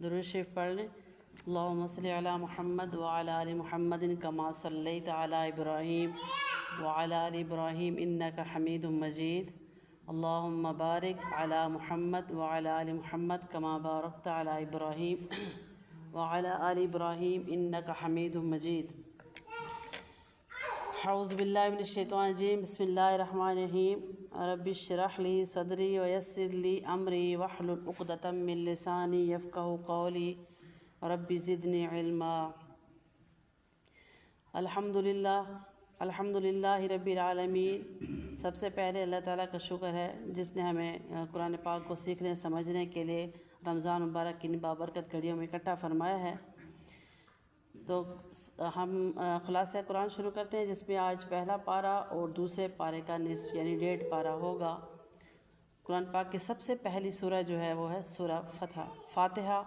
درود شریف پڑھ لیں۔ اللہم صلی علی محمد وعلی آل محمد کما صلیت علی ابراہیم وعلی آل ابراہیم انک حمید مجید۔ اللہم بارک علی محمد وعلی آل محمد کما بارکت علی ابراہیم وعلی آل ابراہیم انک حمید مجید۔ اعوذ باللہ من الشیطان الرجیم، بسم اللہ الرحمن الرحیم۔ رب اشرح لی صدری ویسر لی امری واحلل عقدۃ من لسانی یفقہوا قولی رب زدنی علما۔ الحمدللہ رب العالمین۔ سب سے پہلے اللہ تعالیٰ کا شکر ہے جس نے ہمیں قرآن پاک کو سیکھنے سمجھنے کے لیے رمضان مبارک کی بابرکت گھڑیوں میں اکٹھا فرمایا ہے۔ تو ہم خلاصہ قرآن شروع کرتے ہیں، جس میں آج پہلا پارہ اور دوسرے پارے کا نصف یعنی 1.5 پارہ ہوگا۔ قرآن پاک کی سب سے پہلی سورہ جو ہے وہ ہے سورہ فاتحہ۔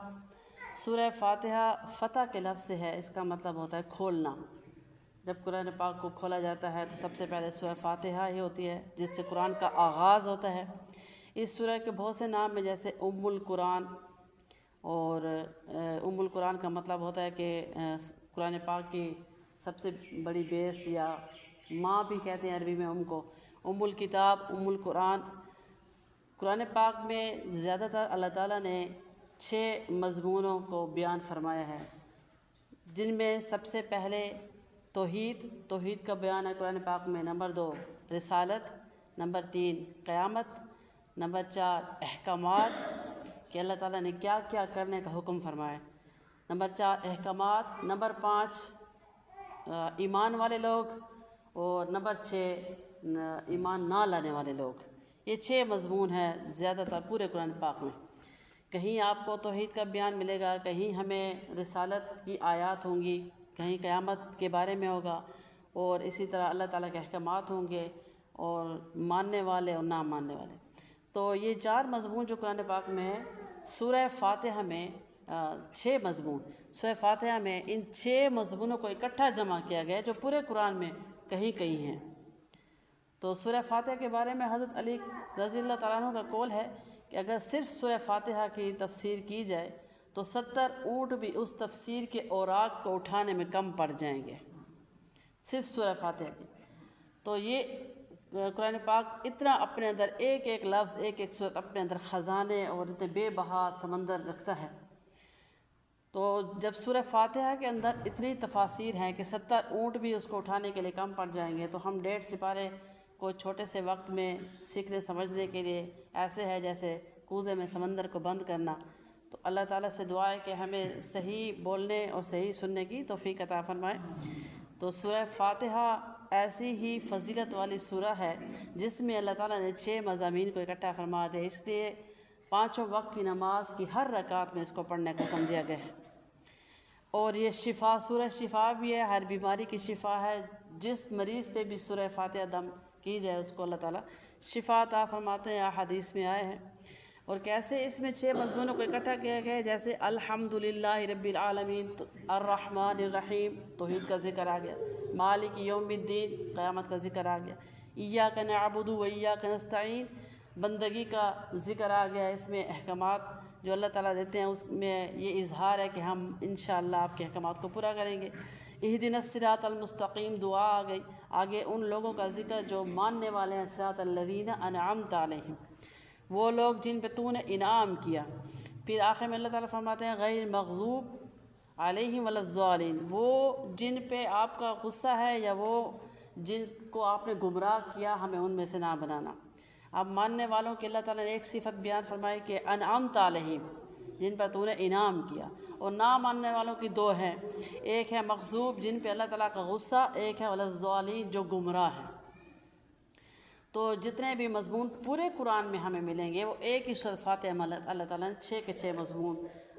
سورہ فاتحہ فتح کے لفظ سے ہے، اس کا مطلب ہوتا ہے کھولنا۔ جب قرآن پاک کو کھولا جاتا ہے تو سب سے پہلے سورہ فاتحہ ہی ہوتی ہے، جس سے قرآن کا آغاز ہوتا ہے۔ اس سورہ کے بہت سے نام ہیں، جیسے ام القرآن، اور ام القرآن کا مطلب ہوتا ہے کہ قرآن پاک کی سب سے بڑی بیس، یا ماں بھی کہتے ہیں عربی میں ام کو۔ ام الکتاب، ام القرآن۔ قرآن پاک میں زیادہ تر اللہ تعالیٰ نے 6 مضمونوں کو بیان فرمایا ہے، جن میں سب سے پہلے توحید کا بیان ہے قرآن پاک میں۔ نمبر 2 رسالت، نمبر 3 قیامت، نمبر 4 احکامات کہ اللہ تعالیٰ نے کیا کیا کرنے کا حکم فرمایا، نمبر 4 احکامات، نمبر 5 ایمان والے لوگ، اور نمبر 6 ایمان نہ لانے والے لوگ۔ یہ 6 مضمون ہیں زیادہ تر پورے قرآن پاک میں۔ کہیں آپ کو توحید کا بیان ملے گا، کہیں ہمیں رسالت کی آیات ہوں گی، کہیں قیامت کے بارے میں ہوگا، اور اسی طرح اللہ تعالیٰ کے احکامات ہوں گے، اور ماننے والے اور نہ ماننے والے۔ تو یہ 4 مضمون جو قرآن پاک میں ہے۔ سورہ فاتحہ میں 6 مضمون، سورہ فاتحہ میں ان 6 مضمونوں کو اکٹھا جمع کیا گیا جو پورے قرآن میں کہیں کہیں ہیں۔ تو سورہ فاتحہ کے بارے میں حضرت علی رضی اللہ تعالیٰ عنہ کا قول ہے کہ اگر صرف سورہ فاتحہ کی تفسیر کی جائے تو 70 اونٹ بھی اس تفسیر کے اوراق کو اٹھانے میں کم پڑ جائیں گے، صرف سورہ فاتحہ کی۔ تو یہ قرآن پاک اتنا اپنے اندر ایک ایک لفظ، ایک ایک صورت اپنے اندر خزانے اور اتنے بے بہا سمندر رکھتا ہے۔ تو جب سورہ فاتحہ کے اندر اتنی تفاسیر ہیں کہ 70 اونٹ بھی اس کو اٹھانے کے لیے کم پڑ جائیں گے، تو ہم 1.5 سپارے کو چھوٹے سے وقت میں سیکھنے سمجھنے کے لیے ایسے ہے جیسے کوزے میں سمندر کو بند کرنا۔ تو اللہ تعالیٰ سے دعا ہے کہ ہمیں صحیح بولنے اور صحیح سننے کی توفیق عطا فرمائے۔ تو سورہ فاتحہ ایسی ہی فضیلت والی سورہ ہے جس میں اللہ تعالیٰ نے 6 مضامین کو اکٹھا فرما دیا، اس لیے 5 وقت کی نماز کی ہر رکعت میں اس کو پڑھنے کا حکم دیا گیا ہے۔ اور یہ شفا، سورہ شفا بھی ہے، ہر بیماری کی شفا ہے۔ جس مریض پہ بھی سورہ فاتحہ دم کی جائے اس کو اللہ تعالیٰ شفا عطا فرماتے ہیں، حدیث میں آئے ہیں۔ اور کیسے اس میں 6 مضمونوں کو اکٹھا کیا گیا ہے، جیسے الحمدللہ رب العالمین، الرحمن الرحیم توحید کا ذکر آ گیا، مالک یوم الدین قیامت کا ذکر آ گیا، ایاک نعبد و ایاک نستعین بندگی کا ذکر آ گیا۔ اس میں احکامات جو اللہ تعالیٰ دیتے ہیں، اس میں یہ اظہار ہے کہ ہم انشاءاللہ آپ کے احکامات کو پورا کریں گے۔ اہدنا الصراط المستقیم دعا آ گئی، آگے ان لوگوں کا ذکر جو ماننے والے ہیں، صراط الذین انعمت علیہم، وہ لوگ جن پہ تو نے انعام کیا۔ پھر آخر میں اللہ تعالیٰ فرماتے ہیں غیر مغضوب علیہم ولا الضالین، وہ جن پہ آپ کا غصہ ہے یا وہ جن کو آپ نے گمراہ کیا، ہمیں ان میں سے نہ بنانا۔ اب ماننے والوں کی اللہ تعالیٰ نے ایک صفت بیان فرمائی کہ انعمت علیہم، جن پر تو نے انعام کیا، اور نہ ماننے والوں کی 2 ہیں، ایک ہے مغضوب جن پہ اللہ تعالیٰ کا غصہ، ایک ہے ولا الضالین جو گمراہ ہیں۔ تو جتنے بھی مضمون پورے قرآن میں ہمیں ملیں گے وہ ایک ہی سورۃ فاتحہ میں اللہ تعالیٰ نے 6 کے 6 مضمون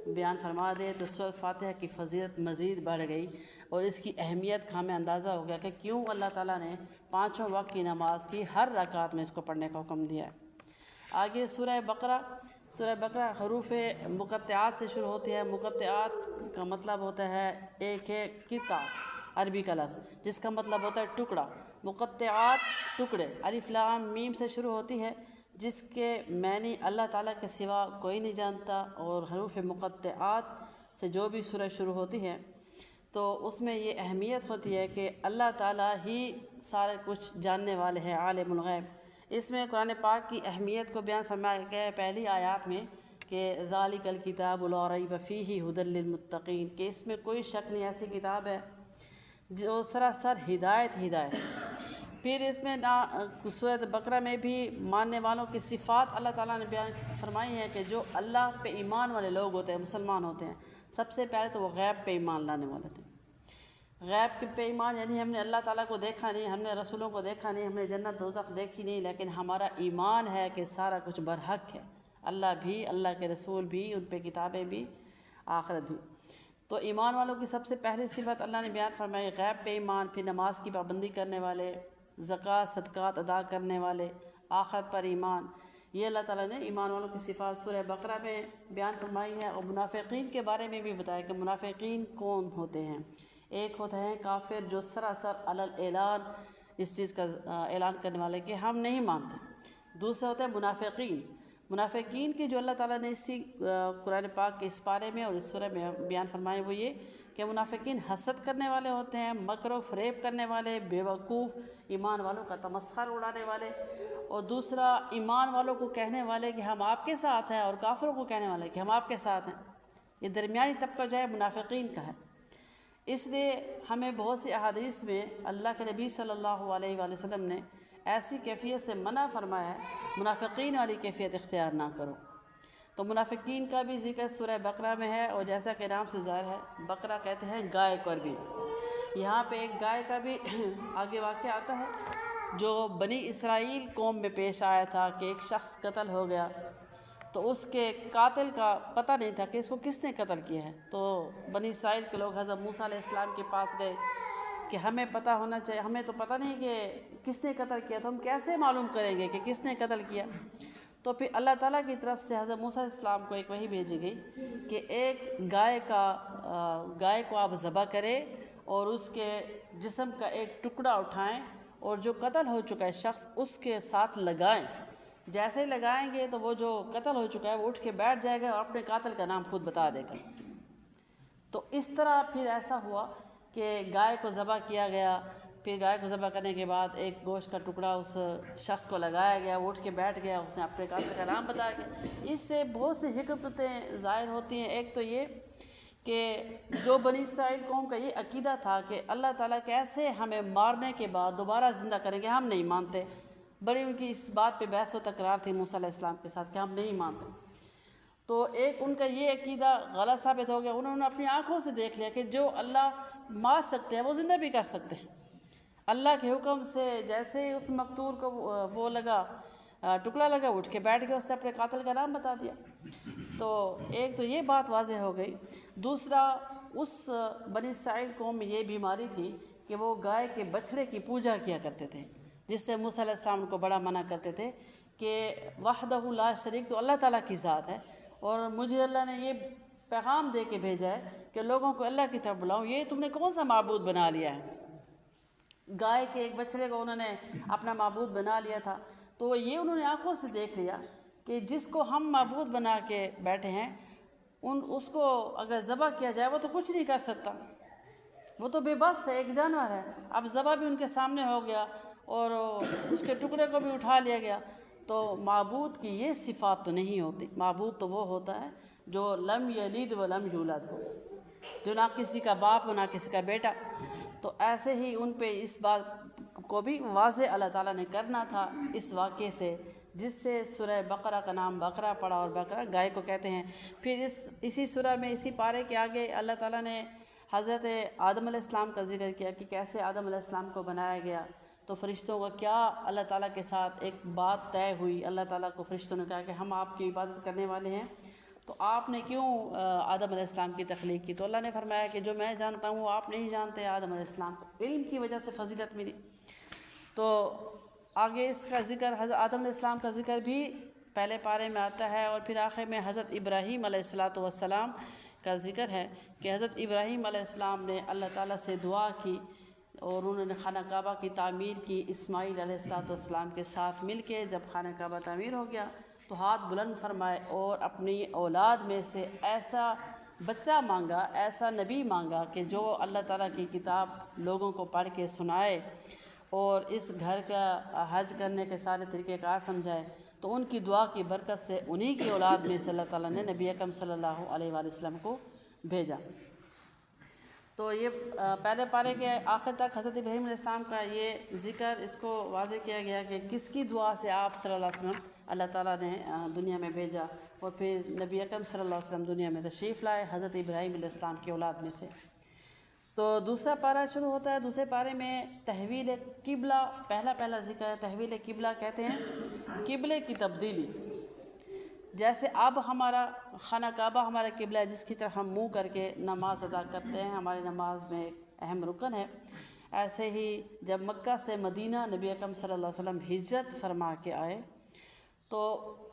بیان فرما دے، تو سورۃ فاتحہ کی فضیلت مزید بڑھ گئی، اور اس کی اہمیت کا ہمیں اندازہ ہو گیا کہ کیوں اللہ تعالیٰ نے 5 وقت کی نماز کی ہر رکعت میں اس کو پڑھنے کا حکم دیا ہے۔ آگے سورہ بقرہ۔ سورہ بقرہ حروف مقطعات سے شروع ہوتی ہے۔ مقطعات کا مطلب ہوتا ہے ایک ہے قطع، عربی کا لفظ جس کا مطلب ہوتا ہے ٹکڑا۔ مقطعات ٹکڑے، الف لام میم سے شروع ہوتی ہے، جس کے معنی اللہ تعالیٰ کے سوا کوئی نہیں جانتا، اور حروف مقطعات سے جو بھی سورہ شروع ہوتی ہے تو اس میں یہ اہمیت ہوتی ہے کہ اللہ تعالیٰ ہی سارے کچھ جاننے والے ہیں، عالم الغیب۔ اس میں قرآن پاک کی اہمیت کو بیان فرمایا گیا ہے پہلی آیات میں کہ ذالک الکتاب لا ریب فیہ ھدی للمتقین، کہ اس میں کوئی شک نہیں، ایسی کتاب ہے جو سراسر ہدایت ہے۔ پھر اس میں سورۃ بقرہ میں بھی ماننے والوں کی صفات اللہ تعالیٰ نے بیان فرمائی ہیں کہ جو اللہ پہ ایمان والے لوگ ہوتے ہیں، مسلمان ہوتے ہیں، سب سے پہلے تو وہ غیب پہ ایمان لانے والے تھے۔ غیب کے پہ ایمان یعنی ہم نے اللہ تعالیٰ کو دیکھا نہیں، ہم نے رسولوں کو دیکھا نہیں، ہم نے جنت دوزخ دیکھی نہیں، لیکن ہمارا ایمان ہے کہ سارا کچھ برحق ہے، اللہ بھی، اللہ کے رسول بھی، ان پہ کتابیں بھی، آخرت بھی۔ تو ایمان والوں کی سب سے پہلی صفت اللہ نے بیان فرمائی غیب پہ ایمان، پھر نماز کی پابندی کرنے والے، زکوٰۃ صدقات ادا کرنے والے، آخرت پر ایمان، یہ اللہ تعالیٰ نے ایمان والوں کی صفات سورہ بقرہ میں بیان فرمائی ہے۔ اور منافقین کے بارے میں بھی بتایا کہ منافقین کون ہوتے ہیں۔ ایک ہوتا ہے کافر جو سراسر علی الاعلان اس چیز کا اعلان کرنے والے کہ ہم نہیں مانتے۔ دوسرا ہوتا ہے منافقین کی جو اللہ تعالیٰ نے اسی قرآن پاک کے اس پارے میں اور اس سورہ میں بیان فرمائے وہ یہ کہ منافقین حسد کرنے والے ہوتے ہیں، مکر و فریب کرنے والے، بیوقوف، ایمان والوں کا تمسخر اڑانے والے، اور دوسرا ایمان والوں کو کہنے والے کہ ہم آپ کے ساتھ ہیں، اور کافروں کو کہنے والے کہ ہم آپ کے ساتھ ہیں۔ یہ درمیانی طبقہ جو ہے منافقین کا ہے۔ اس لیے ہمیں بہت سی احادیث میں اللہ کے نبی صلی اللہ علیہ وآلہ وسلم نے ایسی کیفیت سے منع فرمایا ہے، منافقین والی کیفیت اختیار نہ کرو۔ تو منافقین کا بھی ذکر سورہ بقرہ میں ہے، اور جیسا کہ نام سے ظاہر ہے بقرہ کہتے ہیں گائے کو عربی، یہاں پہ ایک گائے کا بھی آگے واقعہ آتا ہے جو بنی اسرائیل قوم میں پیش آیا تھا کہ ایک شخص قتل ہو گیا، تو اس کے قاتل کا پتہ نہیں تھا کہ اس کو کس نے قتل کیا ہے۔ تو بنی اسرائیل کے لوگ حضرت موسیٰ علیہ السلام کے پاس گئے کہ ہمیں پتہ ہونا چاہیے، ہمیں تو پتہ نہیں کہ کس نے قتل کیا، تو ہم کیسے معلوم کریں گے کہ کس نے قتل کیا؟ تو پھر اللہ تعالیٰ کی طرف سے حضرت موسیٰ علیہ السلام کو ایک وحی بھیجی گئی کہ ایک گائے کو آپ ذبح کریں اور اس کے جسم کا ایک ٹکڑا اٹھائیں اور جو قتل ہو چکا ہے شخص اس کے ساتھ لگائیں۔ جیسے ہی لگائیں گے تو وہ جو قتل ہو چکا ہے وہ اٹھ کے بیٹھ جائے گا اور اپنے قاتل کا نام خود بتا دے گا۔ تو اس طرح پھر ایسا ہوا کہ گائے کو ذبح کیا گیا، پھر گائے کو ذبح کرنے کے بعد ایک گوشت کا ٹکڑا اس شخص کو لگایا گیا، وہ اٹھ کے بیٹھ گیا، اس نے اپنے قاتل کا نام بتایا گیا۔ اس سے بہت سی حکمتیں ظاہر ہوتی ہیں۔ ایک تو یہ کہ جو بنی اسرائیل قوم کا یہ عقیدہ تھا کہ اللہ تعالیٰ کیسے ہمیں مارنے کے بعد دوبارہ زندہ کریں گے، ہم نہیں مانتے، بڑی ان کی اس بات پہ بحث و تکرار تھی موسیٰ علیہ السلام کے ساتھ کہ ہم نہیں مانتے۔ تو ایک ان کا یہ عقیدہ غلط ثابت ہو گیا، انہوں نے اپنی آنکھوں سے دیکھ لیا کہ جو اللہ مار سکتے ہیں وہ زندہ بھی کر سکتے ہیں۔ اللہ کے حکم سے جیسے ہی اس مقتول کو وہ لگا ٹکڑا لگا، اٹھ کے بیٹھ گیا، اس نے اپنے قاتل کا نام بتا دیا۔ تو ایک تو یہ بات واضح ہو گئی۔ دوسرا اس بنی اسرائیل قوم میں یہ بیماری تھی کہ وہ گائے کے بچھڑے کی پوجا کیا کرتے تھے، جس سے موسیٰ علیہ السلام کو بڑا منع کرتے تھے کہ وحدہ لا شریک تو اللہ تعالیٰ کی ذات ہے، اور مجھے اللہ نے یہ پیغام دے کے بھیجا ہے کہ لوگوں کو اللہ کی طرف بلاؤں، یہ تم نے کون سا معبود بنا لیا ہے؟ گائے کے ایک بچڑے کو انہوں نے اپنا معبود بنا لیا تھا۔ تو یہ انہوں نے آنکھوں سے دیکھ لیا کہ جس کو ہم معبود بنا کے بیٹھے ہیں اس کو اگر ذبح کیا جائے وہ تو کچھ نہیں کر سکتا، وہ تو بے بس ہے، ایک جانور ہے۔ اب ذبح بھی ان کے سامنے ہو گیا اور اس کے ٹکڑے کو بھی اٹھا لیا گیا۔ تو معبود کی یہ صفات تو نہیں ہوتی، معبود تو وہ ہوتا ہے جو لم یلد ولم یولد ہو، جو نہ کسی کا باپ ہو نہ کسی کا بیٹا۔ تو ایسے ہی ان پہ اس بات کو بھی واضح اللہ تعالیٰ نے کرنا تھا اس واقعے سے، جس سے سورہ بقرہ کا نام بقرہ پڑا، اور بقرہ گائے کو کہتے ہیں۔ پھر اسی سورہ میں اسی پارے کے آگے اللہ تعالیٰ نے حضرت آدم علیہ السلام کا ذکر کیا کہ کیسے آدم علیہ السلام کو بنایا گیا۔ تو فرشتوں کا کیا اللہ تعالیٰ کے ساتھ ایک بات طے ہوئی، اللہ تعالیٰ کو فرشتوں نے کہا کہ ہم آپ کی عبادت کرنے والے ہیں، تو آپ نے کیوں آدم علیہ السلام کی تخلیق کی؟ تو اللہ نے فرمایا کہ جو میں جانتا ہوں وہ آپ نہیں جانتے۔ آدم علیہ السلام کو علم کی وجہ سے فضیلت ملی۔ تو آگے اس کا ذکر حضرت آدم علیہ السلام کا ذکر بھی پہلے پارے میں آتا ہے، اور پھر آخر میں حضرت ابراہیم علیہ السلام کا ذکر ہے کہ حضرت ابراہیم علیہ السلام نے اللہ تعالیٰ سے دعا کی اور انہوں نے خانہ کعبہ کی تعمیر کی اسماعیل علیہ السلام کے ساتھ مل کے. جب خانہ کعبہ تعمیر ہو گیا تو ہاتھ بلند فرمائے اور اپنی اولاد میں سے ایسا بچہ مانگا, ایسا نبی مانگا کہ جو اللہ تعالیٰ کی کتاب لوگوں کو پڑھ کے سنائے اور اس گھر کا حج کرنے کے سارے طریقہ کار سمجھائے. تو ان کی دعا کی برکت سے انہی کی اولاد میں سے اللہ تعالیٰ نے نبی اکرم صلی اللہ علیہ وآلہ وسلم کو بھیجا. تو یہ پہلے پارے کے آخر تک حضرت ابراہیم علیہ السلام کا یہ ذکر, اس کو واضح کیا گیا کہ کس کی دعا سے آپ صلی اللہ علیہ وسلم اللہ تعالیٰ نے دنیا میں بھیجا, اور پھر نبی اکرم صلی اللہ علیہ وسلم دنیا میں تشریف لائے حضرت ابراہیم علیہ السلام کی اولاد میں سے. تو دوسرا پارہ شروع ہوتا ہے. دوسرے پارے میں تحویل قبلہ پہلا ذکر ہے. تحویل قبلہ کہتے ہیں قبلے کی تبدیلی. جیسے اب ہمارا خانہ کعبہ ہمارا قبلہ ہے جس کی طرف ہم منہ کر کے نماز ادا کرتے ہیں, ہماری نماز میں ایک اہم رکن ہے, ایسے ہی جب مکہ سے مدینہ نبی اکرم صلی اللہ علیہ وسلم ہجرت فرما کے آئے تو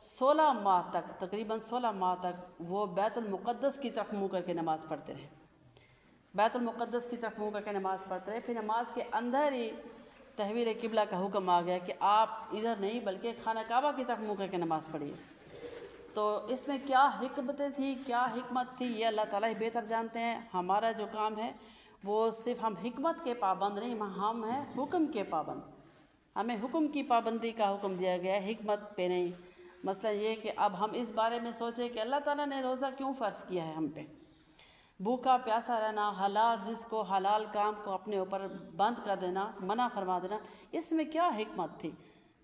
16 ماہ تک, تقریباً 16 ماہ تک وہ بیت المقدس کی طرف منہ کر کے نماز پڑھتے رہے. بیت المقدس کی طرف منہ کر کے نماز پڑھتے رہے. پھر نماز کے اندر ہی تحویل قبلہ کا حکم آ گیا کہ آپ ادھر نہیں بلکہ خانہ کعبہ کی طرف منہ کر کے نماز پڑھیے. تو اس میں کیا حکمتیں تھیں, کیا حکمت تھی, یہ اللہ تعالیٰ ہی بہتر جانتے ہیں. ہمارا جو کام ہے وہ صرف ہم حکمت کے پابند نہیں, ہم ہیں حکم کے پابند. ہمیں حکم کی پابندی کا حکم دیا گیا ہے, حکمت پہ نہیں. مسئلہ یہ کہ اب ہم اس بارے میں سوچیں کہ اللہ تعالیٰ نے روزہ کیوں فرض کیا ہے ہم پہ. بھوکا پیاسا رہنا, حلال رزق کو, حلال کام کو اپنے اوپر بند کر دینا, منع فرما دینا, اس میں کیا حکمت تھی.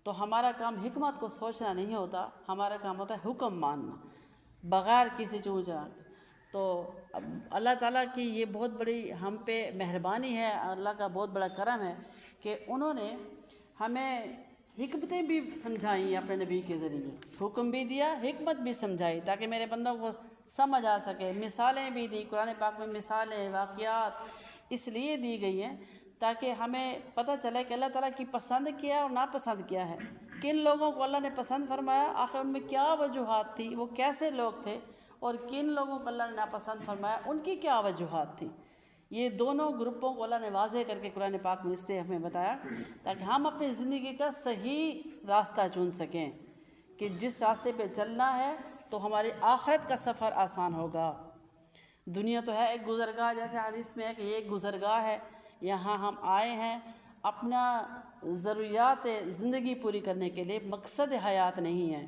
تو ہمارا کام حکمت کو سوچنا نہیں ہوتا, ہمارا کام ہوتا ہے حکم ماننا بغیر کسی چوں چرا. تو اللہ تعالیٰ کی یہ بہت بڑی ہم پہ مہربانی ہے, اللہ کا بہت بڑا کرم ہے کہ انہوں نے ہمیں حکمتیں بھی سمجھائیں اپنے نبی کے ذریعے, حکم بھی دیا, حکمت بھی سمجھائی تاکہ میرے بندوں کو سمجھ آ سکے. مثالیں بھی دی, قرآن پاک میں مثالیں, واقعات اس لیے دی گئی ہیں تاکہ ہمیں پتہ چلے کہ اللہ تعالیٰ کی پسند کیا ہے اور ناپسند کیا ہے. کن لوگوں کو اللہ نے پسند فرمایا, آخر ان میں کیا وجوہات تھی, وہ کیسے لوگ تھے, اور کن لوگوں کو اللہ نے ناپسند فرمایا, ان کی کیا وجوہات تھی. یہ دونوں گروپوں کو اللہ نے واضح کر کے قرآن پاک میں اس لیے ہمیں بتایا تاکہ ہم اپنی زندگی کا صحیح راستہ چن سکیں کہ جس راستے پہ چلنا ہے تو ہماری آخرت کا سفر آسان ہوگا. دنیا تو ہے ایک گزرگاہ, جیسے حدیث میں ہے کہ یہ ایک گزرگاہ ہے, یہاں ہم آئے ہیں اپنا ضروریات زندگی پوری کرنے کے لیے, مقصد حیات نہیں ہے.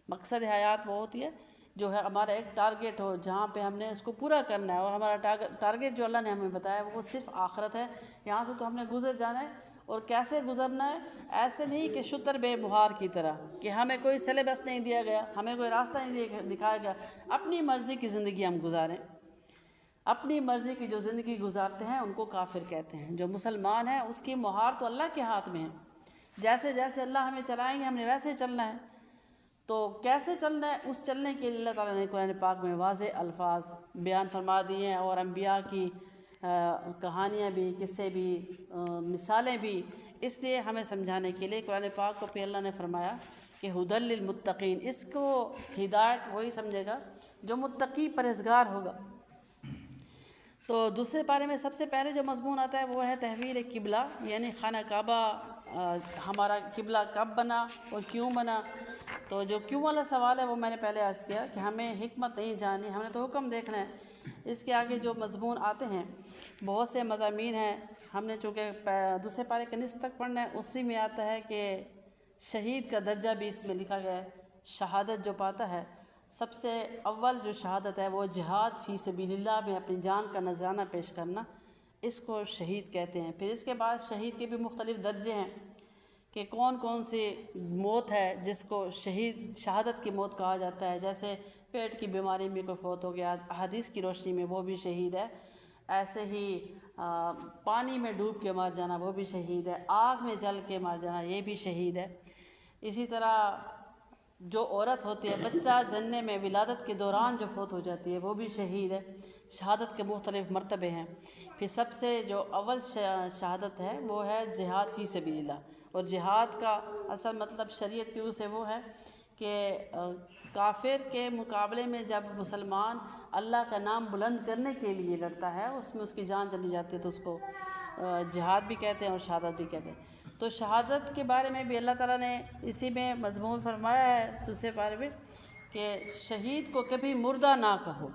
مقصد حیات وہ ہوتی ہے جو ہے ہمارا ایک ٹارگیٹ ہو جہاں پہ ہم نے اس کو پورا کرنا ہے, اور ہمارا ٹارگیٹ جو اللہ نے ہمیں بتایا وہ صرف آخرت ہے. یہاں سے تو ہم نے گزر جانا ہے, اور کیسے گزرنا ہے, ایسے نہیں کہ شتر بے بہار کی طرح کہ ہمیں کوئی سلیبس نہیں دیا گیا, ہمیں کوئی راستہ نہیں دکھایا گیا, اپنی مرضی کی زندگی ہم گزاریں. اپنی مرضی کی جو زندگی گزارتے ہیں ان کو کافر کہتے ہیں. جو مسلمان ہے اس کی مہار تو اللہ کے ہاتھ میں ہے, جیسے جیسے اللہ ہمیں چلائیں گے ہم نے ویسے چلنا ہے. تو کیسے چلنا ہے, اس چلنے کے لیے اللہ تعالیٰ نے قرآن پاک میں واضح الفاظ بیان فرما دیے ہیں, اور انبیاء کی کہانیاں بھی, قصے بھی, مثالیں بھی, اس لیے ہمیں سمجھانے کے لیے قرآن پاک کو پھر اللہ نے فرمایا کہ ھدی للمتقین. اس کو ہدایت وہی سمجھے گا جو متقی پرہیزگار ہوگا. تو دوسرے پارے میں سب سے پہلے جو مضمون آتا ہے وہ ہے تحویل قبلہ, یعنی خانہ کعبہ ہمارا قبلہ کب بنا اور کیوں بنا. تو جو کیوں والا سوال ہے وہ میں نے پہلے عرض کیا کہ ہمیں حکمت نہیں جاننی, ہم نے تو حکم دیکھنا ہے. اس کے آگے جو مضمون آتے ہیں بہت سے مضامین ہیں, ہم نے چونکہ دوسرے پارے کے نصف تک پڑھنا ہے, اسی میں آتا ہے کہ شہید کا درجہ بھی اس میں لکھا گیا ہے. شہادت جو پاتا ہے, سب سے اول جو شہادت ہے وہ جہاد فی سبیل اللہ میں اپنی جان کا نذرانہ پیش کرنا, اس کو شہید کہتے ہیں. پھر اس کے بعد شہید کے بھی مختلف درجے ہیں کہ کون کون سی موت ہے جس کو شہادت کی موت کہا جاتا ہے. جیسے پیٹ کی بیماری میں کوئی فوت ہو گیا, حدیث کی روشنی میں وہ بھی شہید ہے. ایسے ہی پانی میں ڈوب کے مار جانا وہ بھی شہید ہے, آگ میں جل کے مار جانا یہ بھی شہید ہے. اسی طرح جو عورت ہوتی ہے بچہ جننے میں ولادت کے دوران جو فوت ہو جاتی ہے وہ بھی شہید ہے. شہادت کے مختلف مرتبے ہیں. پھر سب سے جو اول شہادت ہے وہ ہے جہاد فی سبیل اللہ, اور جہاد کا اصل مطلب شریعت کی روح سے وہ ہے کہ کافر کے مقابلے میں جب مسلمان اللہ کا نام بلند کرنے کے لیے لڑتا ہے, اس میں اس کی جان چلی جاتی ہے تو اس کو جہاد بھی کہتے ہیں اور شہادت بھی کہتے ہیں۔ تو شہادت کے بارے میں بھی اللہ تعالیٰ نے اسی میں مضمون فرمایا ہے دوسرے بارے میں کہ شہید کو کبھی مردہ نہ کہو،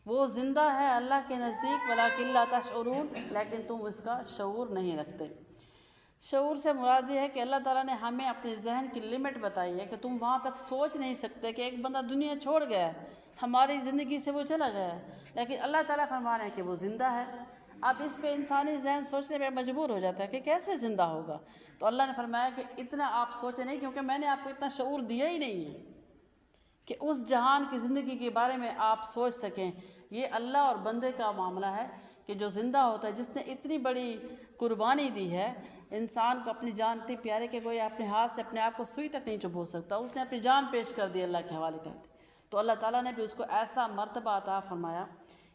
وہ زندہ ہے اللہ کے نزدیک ولیکن لا تشعرون، لیکن تم اس کا شعور نہیں رکھتے۔ شعور سے مراد یہ ہے کہ اللہ تعالیٰ نے ہمیں اپنے ذہن کی لمٹ بتائی ہے کہ تم وہاں تک سوچ نہیں سکتے کہ ایک بندہ دنیا چھوڑ گیا ہے، ہماری زندگی سے وہ چلا گیا ہے، لیکن اللہ تعالیٰ فرما رہے ہیں کہ وہ زندہ ہے۔ اب اس پہ انسانی ذہن سوچنے پہ مجبور ہو جاتا ہے کہ کیسے زندہ ہوگا، تو اللہ نے فرمایا کہ اتنا آپ سوچیں نہیں، کیونکہ میں نے آپ کو اتنا شعور دیا ہی نہیں ہے کہ اس جہان کی زندگی کے بارے میں آپ سوچ سکیں۔ یہ اللہ اور بندے کا معاملہ ہے کہ جو زندہ ہوتا ہے، جس نے اتنی بڑی قربانی دی ہے، انسان کو اپنی جان اتنی پیارے کہ کوئی اپنے ہاتھ سے اپنے آپ کو سوئی تک نہیں چبھو سکتا، اس نے اپنی جان پیش کر دی، اللہ کے حوالے کر دی۔ تو اللہ تعالیٰ نے بھی اس کو ایسا مرتبہ عطا فرمایا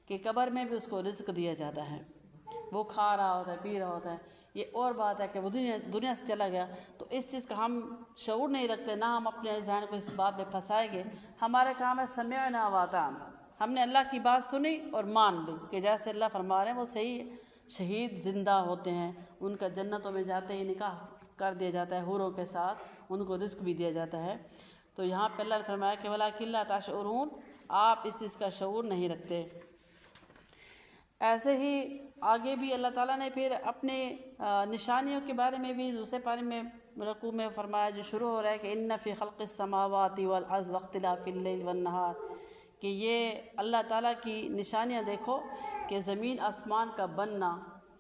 کہ قبر میں بھی اس کو رزق دیا جاتا ہے، وہ کھا رہا ہوتا ہے، پی رہا ہوتا ہے۔ یہ اور بات ہے کہ وہ دنیا سے چلا گیا، تو اس چیز کا ہم شعور نہیں رکھتے، نہ ہم اپنے ذہن کو اس بات میں پھنسائیں گے۔ ہمارا کام ہے سمعنا واطعنا، ہم نے اللہ کی بات سنی اور مان لی کہ جیسے اللہ فرما رہے ہیں وہ صحیح ہے۔ شہید زندہ ہوتے ہیں، ان کا جنتوں میں جاتے ہی نکاح کر دیا جاتا ہے حوروں کے ساتھ، ان کو رزق بھی دیا جاتا ہے۔ تو یہاں پہ اللہ نے فرمایا کہ ولیکن لا تشعرون، آپ اس چیز کا شعور نہیں رکھتے۔ ایسے ہی آگے بھی اللہ تعالیٰ نے پھر اپنے نشانیوں کے بارے میں بھی دوسرے پارے میں رکوع میں فرمایا، جو شروع ہو رہا ہے کہ ان فی خلق السماوات والارض واختلاف اللیل والنہار، کہ یہ اللہ تعالیٰ کی نشانیاں دیکھو کہ زمین آسمان کا بننا،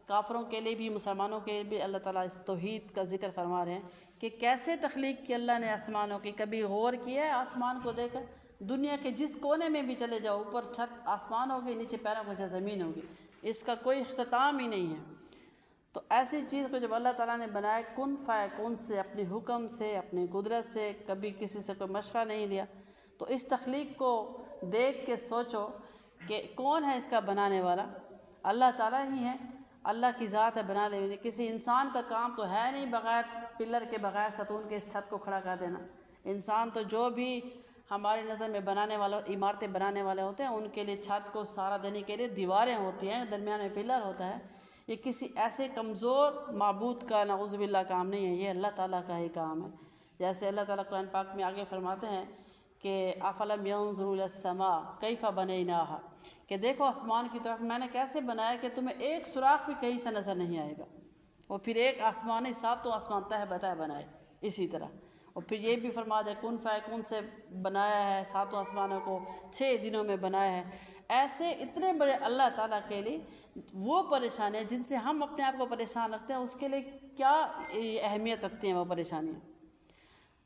کافروں کے لیے بھی مسلمانوں کے لیے بھی اللہ تعالیٰ اس توحید کا ذکر فرما رہے ہیں کہ کیسے تخلیق کی اللہ نے آسمانوں کی۔ کبھی غور کیا ہے آسمان کو دیکھ کر؟ دنیا کے جس کونے میں بھی چلے جاؤ، اوپر چھت آسمان ہوگی، نیچے پیروں کے نیچے زمین ہوگی، اس کا کوئی اختتام ہی نہیں ہے۔ تو ایسی چیز کو جب اللہ تعالیٰ نے بنائے کن فیکون سے، اپنے حکم سے، اپنی قدرت سے، کبھی کسی سے کوئی مشورہ نہیں لیا، تو اس تخلیق کو دیکھ کے سوچو کہ کون ہے اس کا بنانے والا؟ اللہ تعالیٰ ہی ہے، اللہ کی ذات ہے بنانے والی۔ کسی انسان کا کام تو ہے نہیں بغیر پلر کے، بغیر ستون کے اس چھت کو کھڑا کر دینا۔ انسان تو جو بھی ہماری نظر میں بنانے والا، عمارتیں بنانے والے ہوتے ہیں، ان کے لیے چھت کو سہارا دینے کے لیے دیواریں ہوتی ہیں، درمیان میں پلر ہوتا ہے۔ یہ کسی ایسے کمزور معبود کا نعوذ باللہ کام نہیں ہے، یہ اللہ تعالیٰ کا ہی کام ہے۔ جیسے اللہ تعالیٰ قرآن پاک میں آگے فرماتے ہیں کہ افلم ينظروا الى السماء کیف بنیناها، کہ دیکھو آسمان کی طرف میں نے کیسے بنایا کہ تمہیں ایک سوراخ بھی کہیں سے نظر نہیں آئے گا۔ اور پھر ایک آسمان ہی ساتوں آسمان تہ بتہ بنائے اسی طرح۔ اور پھر یہ بھی فرما دے کن فیکون سے بنایا ہے، ساتوں آسمانوں کو 6 دنوں میں بنایا ہے۔ ایسے اتنے بڑے اللہ تعالیٰ کے لیے وہ پریشانیاں جن سے ہم اپنے آپ کو پریشان رکھتے ہیں، اس کے لیے کیا اہمیت رکھتی ہیں وہ پریشانیاں۔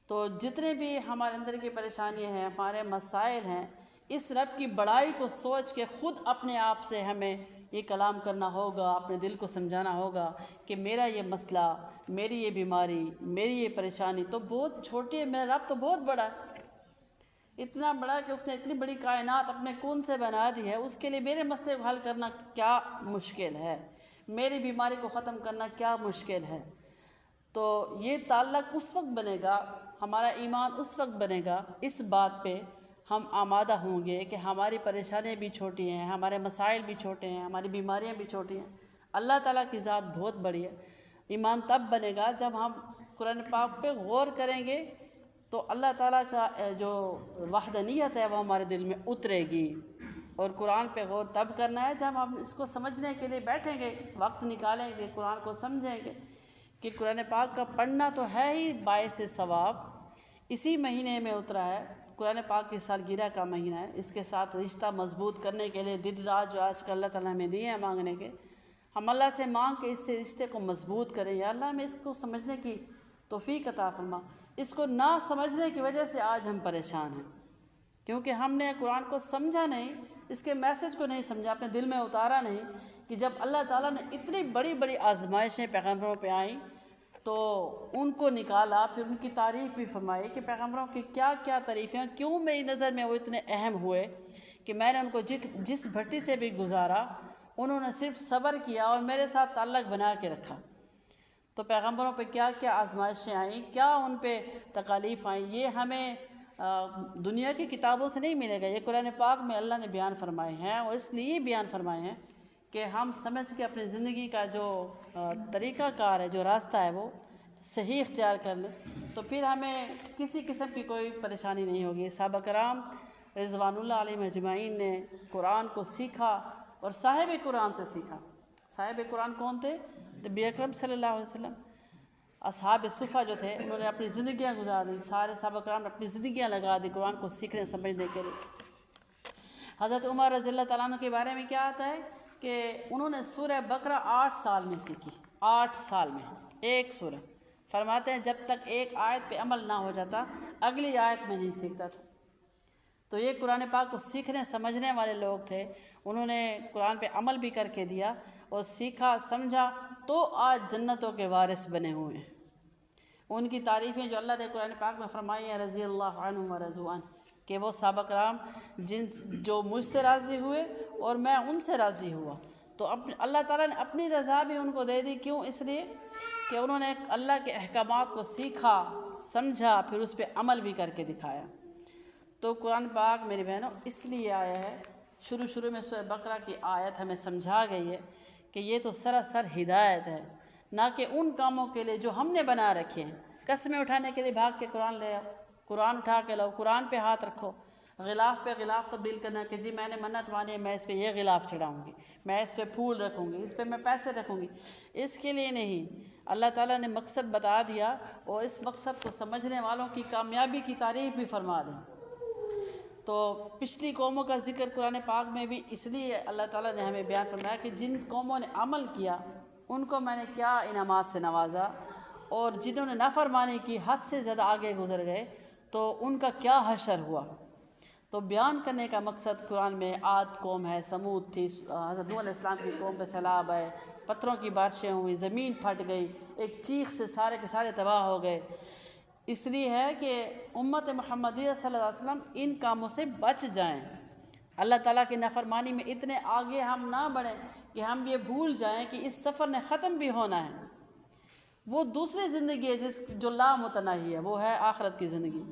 تو جتنے بھی ہمارے اندر کی پریشانیاں ہیں، ہمارے مسائل ہیں، اس رب کی بڑائی کو سوچ کے خود اپنے آپ سے ہمیں یہ کلام کرنا ہوگا، اپنے دل کو سمجھانا ہوگا کہ میرا یہ مسئلہ، میری یہ بیماری، میری یہ پریشانی تو بہت چھوٹی ہے، میرا رب تو بہت بڑا ہے، اتنا بڑا کہ اس نے اتنی بڑی کائنات اپنے کون سے بنا دی ہے، اس کے لیے میرے مسئلے کو حل کرنا کیا مشکل ہے، میری بیماری کو ختم کرنا کیا مشکل ہے۔ تو یہ تعلق اس وقت بنے گا، ہمارا ایمان اس وقت بنے گا اس بات پہ ہم آمادہ ہوں گے کہ ہماری پریشانیاں بھی چھوٹی ہیں، ہمارے مسائل بھی چھوٹے ہیں، ہماری بیماریاں بھی چھوٹی ہیں، اللہ تعالیٰ کی ذات بہت بڑی ہے۔ ایمان تب بنے گا جب ہم قرآن پاک پہ غور کریں گے، تو اللہ تعالیٰ کا جو وحدانیت ہے وہ ہمارے دل میں اترے گی۔ اور قرآن پہ غور تب کرنا ہے جب ہم اس کو سمجھنے کے لیے بیٹھیں گے، وقت نکالیں گے، قرآن کو سمجھیں گے کہ قرآن پاک کا پڑھنا تو ہے ہی باعث ثواب۔ اسی مہینے میں اترا ہے، قرآن پاک کی سالگرہ کا مہینہ ہے، اس کے ساتھ رشتہ مضبوط کرنے کے لیے دن رات جو آج کل اللہ تعالیٰ ہمیں دیے ہیں مانگنے کے، ہم اللہ سے مانگ کے اس سے رشتے کو مضبوط کریں۔ یا اللہ ہمیں اس کو سمجھنے کی توفیق عطا فرما۔ اس کو نہ سمجھنے کی وجہ سے آج ہم پریشان ہیں، کیونکہ ہم نے قرآن کو سمجھا نہیں، اس کے میسج کو نہیں سمجھا، اپنے دل میں اتارا نہیں کہ جب اللہ تعالیٰ نے اتنی بڑی بڑی آزمائشیں پیغمبروں پہ آئیں تو ان کو نکالا، پھر ان کی تعریف بھی فرمائی کہ پیغمبروں کی کیا کیا تعریفیں ہیں، کیوں میری نظر میں وہ اتنے اہم ہوئے کہ میں نے ان کو جس بھٹی سے بھی گزارا انہوں نے صرف صبر کیا اور میرے ساتھ تعلق بنا کے رکھا۔ تو پیغمبروں پہ کیا کیا آزمائشیں آئیں، کیا ان پہ تکالیف آئیں، یہ ہمیں دنیا کی کتابوں سے نہیں ملے گا، یہ قرآن پاک میں اللہ نے بیان فرمائے ہیں، اور اس لیے بیان فرمائے ہیں کہ ہم سمجھ کے اپنی زندگی کا جو طریقہ کار ہے، جو راستہ ہے، وہ صحیح اختیار کر لیں، تو پھر ہمیں کسی قسم کی کوئی پریشانی نہیں ہوگی۔ صحابہ کرام رضوان اللہ علیہم اجمعین نے قرآن کو سیکھا اور صاحب قرآن سے سیکھا۔ صاحب قرآن کون تھے؟ نبی اکرم صلی اللہ علیہ وسلم۔ اصحاب صفہ جو تھے انہوں نے اپنی زندگیاں گزار دی، سارے صحابہ کرام نے اپنی زندگیاں لگا دی قرآن کو سیکھنے سمجھنے کے لیے۔ حضرت عمر رضی اللہ تعالیٰ عنہ کے بارے میں کیا آتا ہے کہ انہوں نے سورہ بقرہ 8 سال میں سیکھی، 8 سال میں ایک سورہ۔ فرماتے ہیں جب تک ایک آیت پہ عمل نہ ہو جاتا اگلی آیت میں نہیں سیکھتا تھا۔ تو یہ قرآن پاک کو سیکھنے سمجھنے والے لوگ تھے، انہوں نے قرآن پہ عمل بھی کر کے دیا اور سیکھا سمجھا، تو آج جنتوں کے وارث بنے ہوئے ہیں۔ ان کی تعریفیں جو اللہ نے قرآن پاک میں فرمائی ہیں، رضی اللہ عنہم ورضوا عنہ، کہ وہ صحابہ کرام جو مجھ سے راضی ہوئے اور میں ان سے راضی ہوا، تو اللہ تعالیٰ نے اپنی رضا بھی ان کو دے دی۔ کیوں؟ اس لیے کہ انہوں نے اللہ کے احکامات کو سیکھا سمجھا، پھر اس پہ عمل بھی کر کے دکھایا۔ تو قرآن پاک میری بہنوں اس لیے آیا ہے، شروع میں سورہ بقرہ کی آیت ہمیں سمجھا گئی ہے کہ یہ تو سراسر ہدایت ہے، نہ کہ ان کاموں کے لیے جو ہم نے بنا رکھے ہیں۔ قسمیں اٹھانے کے لیے بھاگ کے قرآن لے آؤ، قرآن اٹھا کے لاؤ، قرآن پہ ہاتھ رکھو، غلاف پہ غلاف تبدیل کرنا کہ جی میں نے منت مانی ہے، میں اس پہ یہ غلاف چڑھاؤں گی، میں اس پہ پھول رکھوں گی، اس پہ میں پیسے رکھوں گی، اس کے لیے نہیں۔ اللہ تعالیٰ نے مقصد بتا دیا اور اس مقصد کو سمجھنے والوں کی کامیابی کی تعریف بھی فرما دیں۔ تو پچھلی قوموں کا ذکر قرآن پاک میں بھی اس لیے اللہ تعالیٰ نے ہمیں بیان فرمایا کہ جن قوموں نے عمل کیا ان کو میں نے کیا انعامات سے نوازا، اور جنہوں نے نافرمانی کی، حد سے زیادہ آگے گزر گئے، تو ان کا کیا حشر ہوا۔ تو بیان کرنے کا مقصد قرآن میں عاد قوم ہے، سمود تھی، حضرت نوح علیہ السلام کی قوم پہ سیلاب ہے، پتھروں کی بارشیں ہوئی، زمین پھٹ گئی، ایک چیخ سے سارے کے سارے تباہ ہو گئے۔ اس لیے ہے کہ امت محمدیہ صلی اللہ علیہ وسلم ان کاموں سے بچ جائیں، اللہ تعالیٰ کی نافرمانی میں اتنے آگے ہم نہ بڑھیں کہ ہم یہ بھول جائیں کہ اس سفر نے ختم بھی ہونا ہے۔ وہ دوسری زندگی ہے جو لامتناہی ہے، وہ ہے آخرت کی زندگی،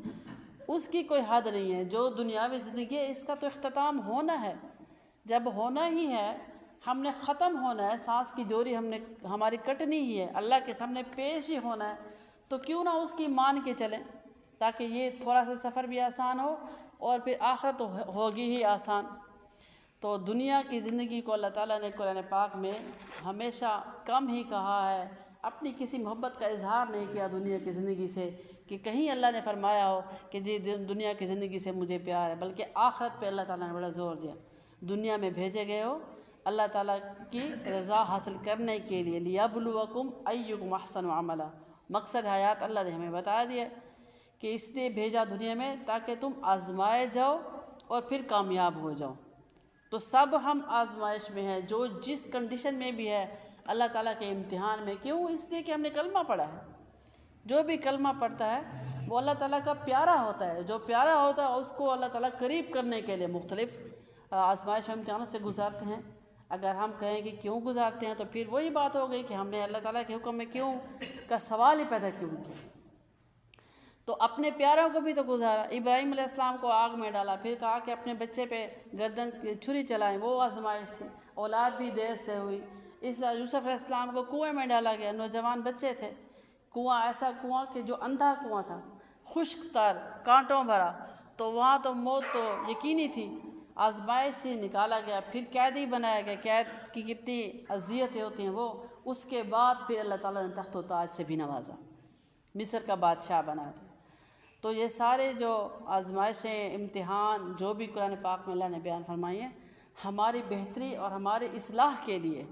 اس کی کوئی حد نہیں ہے۔ جو دنیاوی زندگی ہے اس کا تو اختتام ہونا ہے، جب ہونا ہی ہے، ہم نے ختم ہونا ہے، سانس کی ڈوری ہماری کٹنی ہی ہے، اللہ کے سامنے پیش ہی ہونا ہے، تو کیوں نہ اس کی مان کے چلیں، تاکہ یہ تھوڑا سا سفر بھی آسان ہو اور پھر آخرت تو ہوگی ہی آسان۔ تو دنیا کی زندگی کو اللہ تعالیٰ نے قرآن پاک میں ہمیشہ کم ہی کہا ہے، اپنی کسی محبت کا اظہار نہیں کیا دنیا کی زندگی سے کہ کہیں اللہ نے فرمایا ہو کہ جی دنیا کی زندگی سے مجھے پیار ہے، بلکہ آخرت پہ اللہ تعالیٰ نے بڑا زور دیا۔ دنیا میں بھیجے گئے ہو اللہ تعالیٰ کی رضا حاصل کرنے کے لیے، لیبلوکم ایکم احسن عملا، مقصد حیات اللہ نے ہمیں بتا دیا کہ اس لیے بھیجا دنیا میں تاکہ تم آزمائے جاؤ اور پھر کامیاب ہو جاؤ۔ تو سب ہم آزمائش میں ہیں، جو جس کنڈیشن میں بھی ہے اللہ تعالیٰ کے امتحان میں۔ کیوں؟ اس لیے کہ ہم نے کلمہ پڑھا ہے۔ جو بھی کلمہ پڑھتا ہے وہ اللہ تعالیٰ کا پیارا ہوتا ہے، جو پیارا ہوتا ہے اس کو اللہ تعالیٰ قریب کرنے کے لیے مختلف آزمائش و امتحانوں سے گزارتے ہیں۔ اگر ہم کہیں کہ کیوں گزارتے ہیں تو پھر وہی بات ہو گئی کہ ہم نے اللہ تعالیٰ کے حکم میں کیوں کا سوال ہی پیدا کیوں کیا۔ تو اپنے پیاروں کو بھی تو گزارا، ابراہیم علیہ السلام کو آگ میں ڈالا، پھر کہا کہ اپنے بچے پہ گردن چھری چلائیں، وہ آزمائش تھی، اولاد بھی دیر سے ہوئی۔ یوسف علیہ السلام کو کنویں میں ڈالا گیا، نوجوان بچے تھے، کنواں ایسا کنواں کہ جو اندھا کنواں تھا، خشک تر، کانٹوں بھرا، تو وہاں تو موت تو یقینی تھی، آزمائش تھی، نکالا گیا، پھر قیدی بنایا گیا۔ قید کی کتنی اذیتیں ہوتی ہیں وہ، اس کے بعد پھر اللہ تعالیٰ نے تخت و تاج سے بھی نوازا، مصر کا بادشاہ بنا دیا۔ تو یہ سارے جو آزمائشیں، امتحان جو بھی قرآن پاک میں اللہ نے بیان فرمائی ہیں ہماری بہتری اور ہماری اصلاح کے لیے۔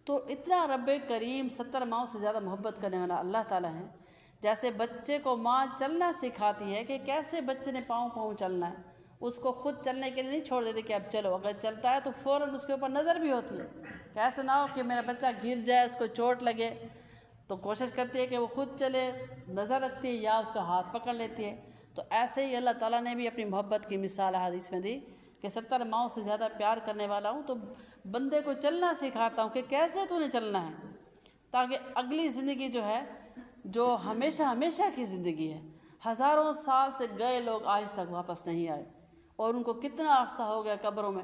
تو اتنا رب کریم 70 ماؤں سے زیادہ محبت کرنے والا اللہ تعالیٰ ہے۔ جیسے بچے کو ماں چلنا سکھاتی ہے کہ کیسے بچے نے پاؤں پاؤں چلنا ہے، اس کو خود چلنے کے لیے نہیں چھوڑ دیتی کہ اب چلو، اگر چلتا ہے تو فوراً اس کے اوپر نظر بھی ہوتی ہے کہ ایسا نہ ہو کہ میرا بچہ گر جائے، اس کو چوٹ لگے، تو کوشش کرتی ہے کہ وہ خود چلے، نظر رکھتی ہے یا اس کا ہاتھ پکڑ لیتی ہے۔ تو ایسے ہی اللہ تعالیٰ نے بھی اپنی محبت کی مثال حدیث میں دی کہ 70 ماؤں سے زیادہ پیار کرنے والا ہوں، تو بندے کو چلنا سکھاتا ہوں کہ کیسے تو نے چلنا ہے، تاکہ اگلی زندگی جو ہے، جو ہمیشہ ہمیشہ کی زندگی ہے، ہزاروں سال سے گئے لوگ آج تک واپس نہیں آئے، اور ان کو کتنا عرصہ ہو گیا قبروں میں،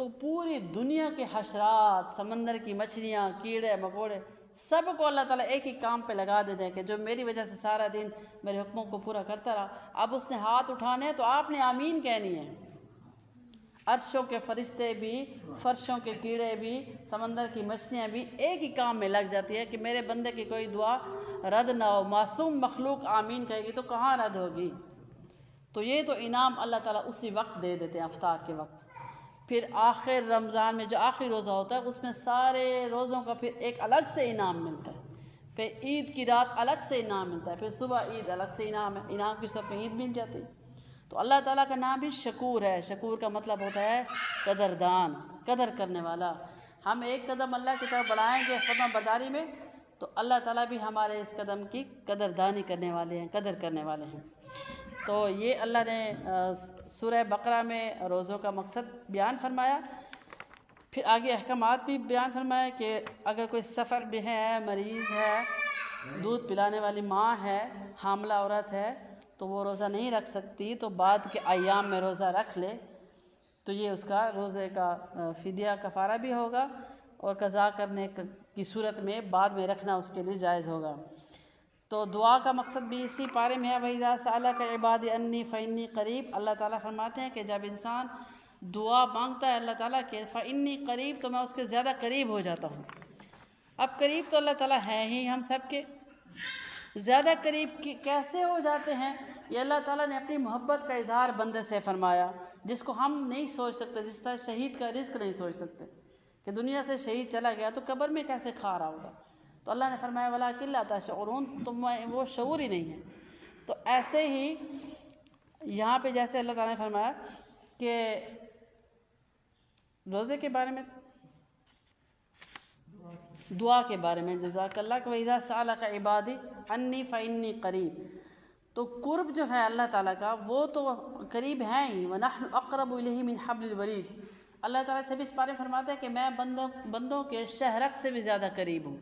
تو پوری دنیا کے حشرات، سمندر کی مچھلیاں، کیڑے مکوڑے، سب کو اللہ تعالیٰ ایک ہی کام پہ لگا دیتے ہیں کہ جو میری وجہ سے سارا دن میرے حکموں کو پورا کرتا رہا، اب اس نے ہاتھ اٹھانے ہیں تو آپ نے آمین کہنی ہے۔ عرشوں کے فرشتے بھی، فرشوں کے کیڑے بھی، سمندر کی مچھلیاں بھی ایک ہی کام میں لگ جاتی ہے کہ میرے بندے کی کوئی دعا رد نہ ہو۔ معصوم مخلوق آمین کہے گی تو کہاں رد ہوگی؟ تو یہ تو انعام اللہ تعالیٰ اسی وقت دے دیتے ہیں، افطار کے وقت۔ پھر آخر رمضان میں جو آخری روزہ ہوتا ہے اس میں سارے روزوں کا پھر ایک الگ سے انعام ملتا ہے، پھر عید کی رات الگ سے انعام ملتا ہے، پھر صبح عید الگ سے انعام ہے، انعام کی صورت میں عید مل جاتی ہے۔ تو اللہ تعالیٰ کا نام بھی شکور ہے۔ شکور کا مطلب ہوتا ہے قدردان، قدر کرنے والا۔ ہم ایک قدم اللہ کی طرف بڑھائیں گے فرما برداری میں تو اللہ تعالیٰ بھی ہمارے اس قدم کی قدردانی کرنے والے ہیں، قدر کرنے والے ہیں۔ تو یہ اللہ نے سورہ بقرہ میں روزوں کا مقصد بیان فرمایا۔ پھر آگے احکامات بھی بیان فرمایا کہ اگر کوئی سفر میں ہے، مریض ہے، دودھ پلانے والی ماں ہے، حاملہ عورت ہے تو وہ روزہ نہیں رکھ سکتی، تو بعد کے ایام میں روزہ رکھ لے تو یہ اس کا روزے کا فدیہ کفارہ بھی ہوگا، اور قضا کرنے کی صورت میں بعد میں رکھنا اس کے لیے جائز ہوگا۔ تو دعا کا مقصد بھی اسی پارے میں ہے، وَإِذَا سَأَلَكَ عِبَادِي عَنِّي فَإِنِّي قَرِيب۔ اللہ تعالیٰ فرماتے ہیں کہ جب انسان دعا مانگتا ہے اللہ تعالیٰ کے فَإِنِّي قَرِيب، تو میں اس کے زیادہ قریب ہو جاتا ہوں۔ اب قریب تو اللہ تعالیٰ ہیں ہی ہم سب کے، زیادہ قریب کیسے ہو جاتے ہیں؟ یہ اللہ تعالیٰ نے اپنی محبت کا اظہار بندے سے فرمایا، جس کو ہم نہیں سوچ سکتے، جس طرح شہید کا رزق نہیں سوچ سکتے کہ دنیا سے شہید چلا گیا تو قبر میں کیسے کھا رہا ہوگا۔ تو اللہ نے فرمایا وَلَٰكِن لَا تَشْعُرُونَ، تم وہ شعور ہی نہیں ہے۔ تو ایسے ہی یہاں پہ جیسے اللہ تعالیٰ نے فرمایا کہ روزے کے بارے میں، دعا کے بارے میں، جزاک اللہ، کہ وَإِذَا سَأَلَكَ عِبَادِي عَنِّي فَإِنِّي قَرِيب، تو قرب جو ہے اللہ تعالیٰ کا وہ تو قریب ہیں ہی، وَنَحْنُ أَقْرَبُ إِلَيْهِ مِنْ حَبْلِ الْوَرِيدِ۔ اللہ تعالیٰ 26 پارے فرماتے ہیں کہ میں بندوں کے شہرک سے بھی زیادہ قریب ہوں۔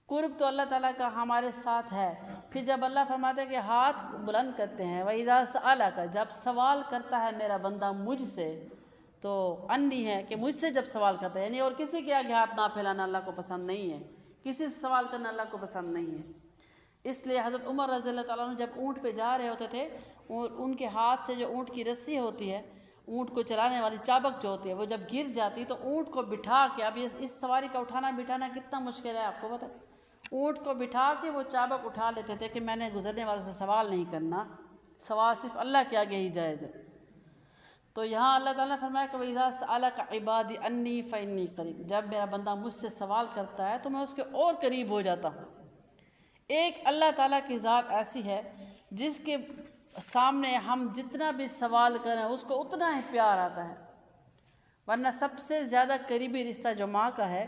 قرب تو اللہ تعالیٰ کا ہمارے ساتھ ہے۔ پھر جب اللہ فرماتے ہیں کہ ہاتھ بلند کرتے ہیں، وَإِذَا سَأَلَكَ، جب سوال کرتا ہے میرا بندہ مجھ سے، تو انی ہے کہ مجھ سے جب سوال کرتا ہے، یعنی اور کسی کے آگے ہاتھ نہ پھیلانا اللہ کو پسند نہیں ہے، کسی سے سوال کرنا اللہ کو پسند نہیں ہے۔ اس لیے حضرت عمر رضی اللہ تعالیٰ عنہ جب اونٹ پہ جا رہے ہوتے تھے، اور ان کے ہاتھ سے جو اونٹ کی رسی ہوتی ہے، اونٹ کو چلانے والی چابک جو ہوتی ہے، وہ جب گر جاتی تو اونٹ کو بٹھا کے، اب اس سواری کا اٹھانا بٹھانا کتنا مشکل ہے آپ کو پتہ، اونٹ کو بٹھا کے وہ چابک اٹھا لیتے تھے کہ میں نے گزرنے والوں سے سوال نہیں کرنا، سوال صرف اللہ کے آگے ہی جائز ہے۔ تو یہاں اللہ تعالیٰ نے فرمایا کہ وَإِذَا سَأَلَكَ عِبَادِي عَنِّي فَإِنِّي قَرِيب، جب میرا بندہ مجھ سے سوال کرتا ہے تو میں اس کے اور قریب ہو جاتا ہوں۔ ایک اللہ تعالیٰ کی ذات ایسی ہے جس کے سامنے ہم جتنا بھی سوال کریں اس کو اتنا ہی پیار آتا ہے، ورنہ سب سے زیادہ قریبی رشتہ جو ماں کا ہے،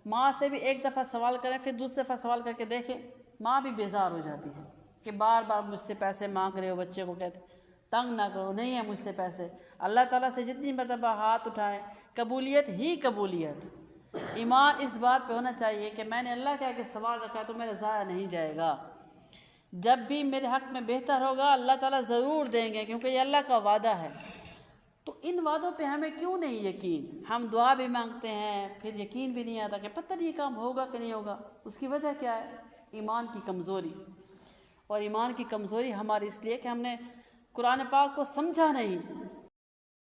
ماں سے بھی ایک دفعہ سوال کریں پھر دوسری دفعہ سوال کر کے دیکھیں، ماں بھی بیزار ہو جاتی ہے کہ بار بار مجھ سے پیسے مانگ رہے ہو، بچے کو کہتے تنگ نہ کرو، نہیں ہے مجھ سے پیسے۔ اللہ تعالیٰ سے جتنی مرتبہ ہاتھ اٹھائیں، قبولیت ہی قبولیت۔ ایمان اس بات پہ ہونا چاہیے کہ میں نے اللہ کے آگے سوال رکھا ہے تو میرا ضائع نہیں جائے گا، جب بھی میرے حق میں بہتر ہوگا اللہ تعالیٰ ضرور دیں گے، کیونکہ یہ اللہ کا وعدہ ہے۔ تو ان وعدوں پہ ہمیں کیوں نہیں یقین؟ ہم دعا بھی مانگتے ہیں پھر یقین بھی نہیں آتا کہ پتہ نہیں یہ کام ہوگا کہ نہیں ہوگا۔ اس کی وجہ کیا ہے؟ ایمان کی کمزوری۔ اور ایمان کی کمزوری ہماری اس لیے کہ ہم نے قرآن پاک کو سمجھا نہیں،